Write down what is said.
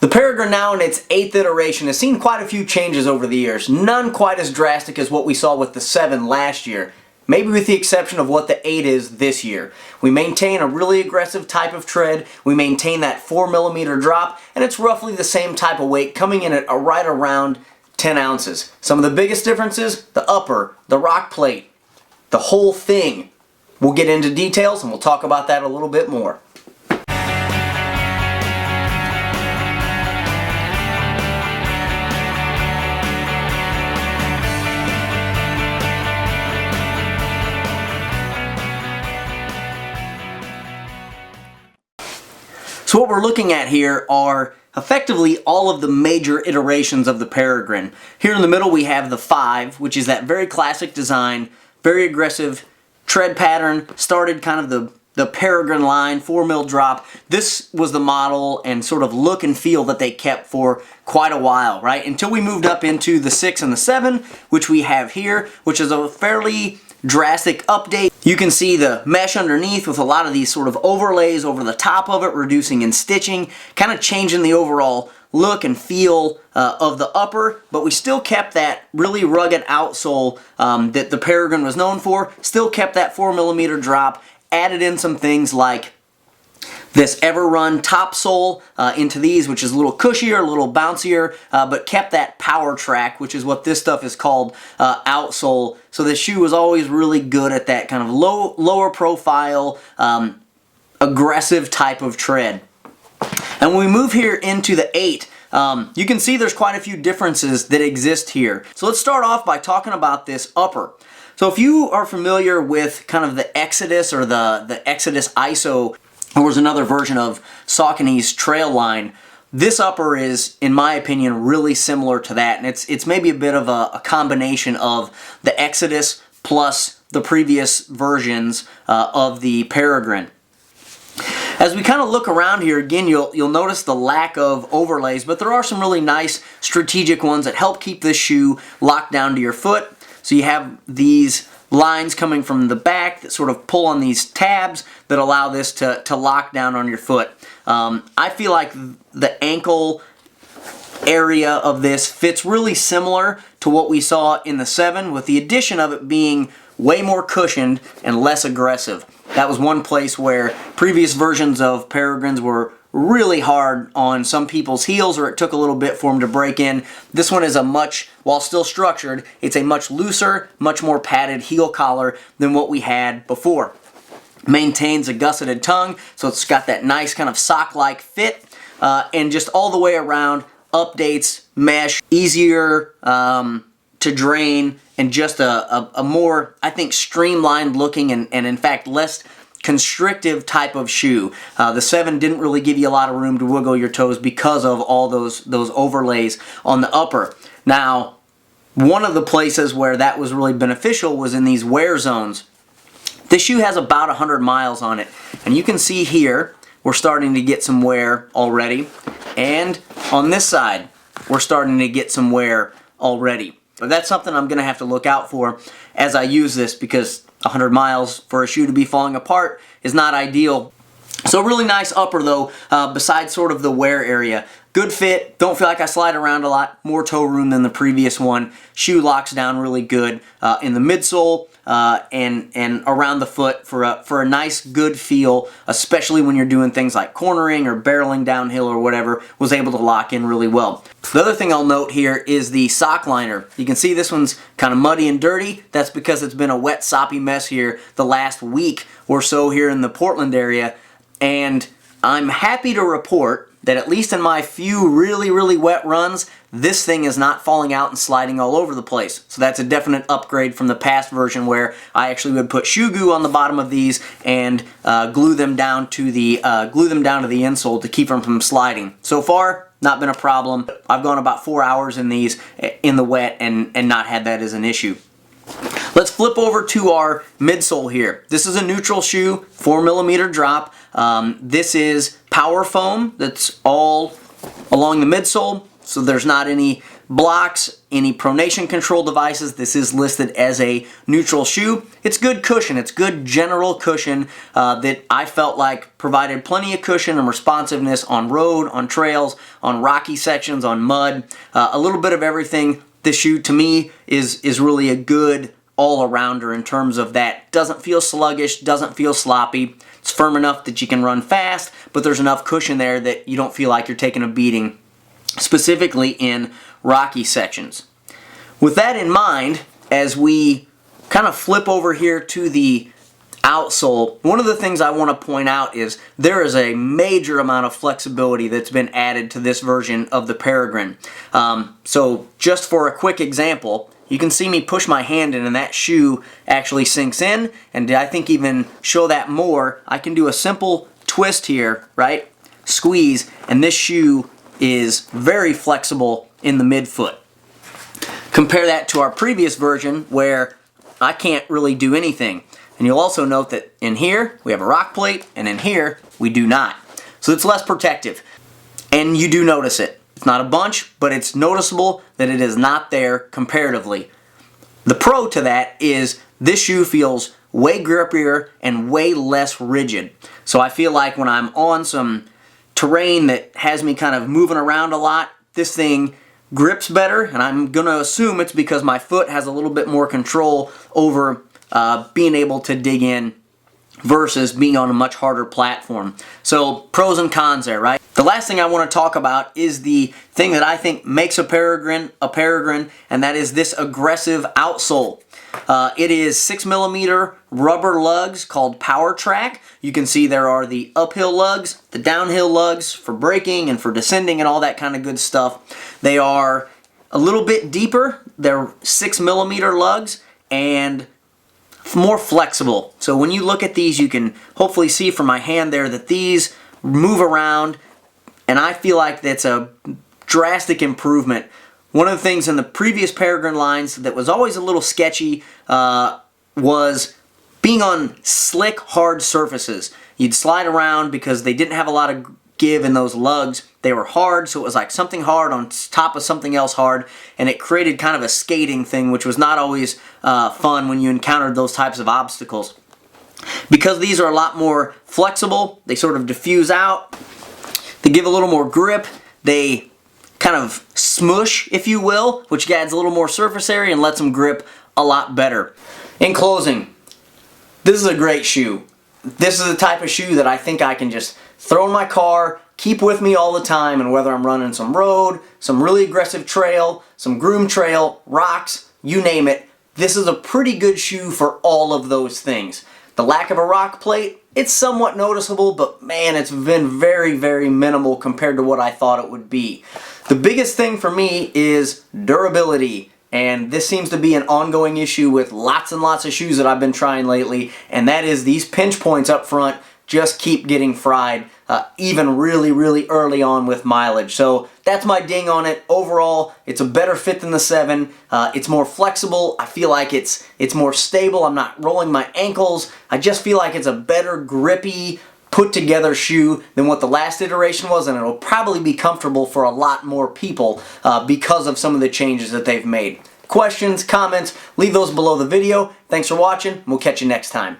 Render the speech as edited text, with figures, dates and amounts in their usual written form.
The Peregrine, now in its 8th iteration, has seen quite a few changes over the years. None quite as drastic as what we saw with the 7 last year, maybe with the exception of what the 8 is this year. We maintain a really aggressive type of tread, we maintain that 4mm drop, and it's roughly the same type of weight, coming in at right around 10 ounces. Some of the biggest differences: the upper, the rock plate, the whole thing. We'll get into details and we'll talk about that a little bit more. So what we're looking at here are effectively all of the major iterations of the Peregrine. Here in the middle we have the 5, which is that very classic design, very aggressive tread pattern, started kind of the Peregrine line, 4mm drop. This was the model and sort of look and feel that they kept for quite a while, right? Until we moved up into the 6 and the 7, which we have here, which is a fairly drastic update. You can see the mesh underneath with a lot of these sort of overlays over the top of it, reducing in stitching, kind of changing the overall look and feel of the upper, but we still kept that really rugged outsole that the Peregrine was known for, still kept that 4mm drop, added in some things like this iRun top sole into these, which is a little cushier, a little bouncier, but kept that power track, which is what this stuff is called, outsole. So this shoe was always really good at that kind of lower profile, aggressive type of tread. And when we move here into the 8, you can see there's quite a few differences that exist here. So let's start off by talking about this upper. So if you are familiar with kind of the Exodus or the Exodus ISO, or was another version of Saucony's trail line, this upper is, in my opinion, really similar to that, and it's maybe a bit of a combination of the Exodus plus the previous versions of the Peregrine. As we kind of look around here, again, you'll notice the lack of overlays, but there are some really nice strategic ones that help keep this shoe locked down to your foot. So you have these lines coming from the back that sort of pull on these tabs that allow this to lock down on your foot. I feel like the ankle area of this fits really similar to what we saw in the 7, with the addition of it being way more cushioned and less aggressive. That was one place where previous versions of Peregrines were really hard on some people's heels, or it took a little bit for them to break in. This one is a much, while still structured, it's a much looser, much more padded heel collar than what we had before. Maintains a gusseted tongue, so it's got that nice kind of sock-like fit, and just all the way around updates, mesh, easier to drain, and just a more, I think, streamlined looking and in fact less constrictive type of shoe. The 7 didn't really give you a lot of room to wiggle your toes because of all those overlays on the upper. Now, one of the places where that was really beneficial was in these wear zones. This shoe has about 100 miles on it, and you can see here we're starting to get some wear already, and on this side we're starting to get some wear already. But that's something I'm going to have to look out for as I use this, because 100 miles for a shoe to be falling apart is not ideal. So really nice upper though, besides sort of the wear area. Good fit, don't feel like I slide around a lot, more toe room than the previous one. Shoe locks down really good in the midsole and around the foot for a nice good feel, especially when you're doing things like cornering or barreling downhill or whatever. Was able to lock in really well. The other thing I'll note here is the sock liner. You can see this one's kind of muddy and dirty. That's because it's been a wet, soppy mess here the last week or so here in the Portland area, and I'm happy to report that at least in my few really wet runs, this thing is not falling out and sliding all over the place. So that's a definite upgrade from the past version, where I actually would put shoe goo on the bottom of these and glue them down to the insole to keep them from sliding. So far, not been a problem. I've gone about 4 hours in these in the wet and not had that as an issue. Let's flip over to our midsole here. This is a neutral shoe, 4mm drop. This is power foam that's all along the midsole, so there's not any blocks, any pronation control devices. This is listed as a neutral shoe. It's good cushion. It's good general cushion that I felt like provided plenty of cushion and responsiveness on road, on trails, on rocky sections, on mud, a little bit of everything. This shoe to me is really a good all-arounder in terms of that. Doesn't feel sluggish, doesn't feel sloppy. It's firm enough that you can run fast, but there's enough cushion there that you don't feel like you're taking a beating, specifically in rocky sections. With that in mind, as we kind of flip over here to the outsole, one of the things I want to point out is there is a major amount of flexibility that's been added to this version of the Peregrine. So just for a quick example, you can see me push my hand in and that shoe actually sinks in, and I think even show that more, I can do a simple twist here, right? Squeeze, and this shoe is very flexible in the midfoot. Compare that to our previous version where I can't really do anything. And you'll also note that in here we have a rock plate, and in here we do not. So it's less protective. And you do notice it. It's not a bunch, but it's noticeable that it is not there comparatively. The pro to that is this shoe feels way grippier and way less rigid. So I feel like when I'm on some terrain that has me kind of moving around a lot, this thing grips better, and I'm going to assume it's because my foot has a little bit more control over being able to dig in versus being on a much harder platform. So pros and cons there, right? The last thing I want to talk about is the thing that I think makes a Peregrine, and that is this aggressive outsole. It is 6mm rubber lugs called Power Track. You can see there are the uphill lugs, the downhill lugs for braking and for descending and all that kind of good stuff. They are a little bit deeper. They're 6mm lugs and more flexible. So when you look at these, you can hopefully see from my hand there that these move around, and I feel like that's a drastic improvement. One of the things in the previous Peregrine lines that was always a little sketchy was being on slick, hard surfaces. You'd slide around because they didn't have a lot of give in those lugs. They were hard, so it was like something hard on top of something else hard, and it created kind of a skating thing, which was not always fun when you encountered those types of obstacles. Because these are a lot more flexible, they sort of diffuse out, they give a little more grip, they kind of smush, if you will, which adds a little more surface area and lets them grip a lot better. In closing, this is a great shoe. This is the type of shoe that I think I can just throw in my car, keep with me all the time, and whether I'm running some road, some really aggressive trail, some groomed trail, rocks, you name it, this is a pretty good shoe for all of those things. The lack of a rock plate, it's somewhat noticeable, but man, it's been very, very minimal compared to what I thought it would be. The biggest thing for me is durability. And this seems to be an ongoing issue with lots and lots of shoes that I've been trying lately, and that is these pinch points up front just keep getting fried, even really, really early on with mileage. So that's my ding on it. Overall, it's a better fit than the 7. It's more flexible. I feel like it's more stable. I'm not rolling my ankles. I just feel like it's a better grippy, put together shoe than what the last iteration was, and it'll probably be comfortable for a lot more people because of some of the changes that they've made. Questions, comments, leave those below the video. Thanks for watching, and we'll catch you next time.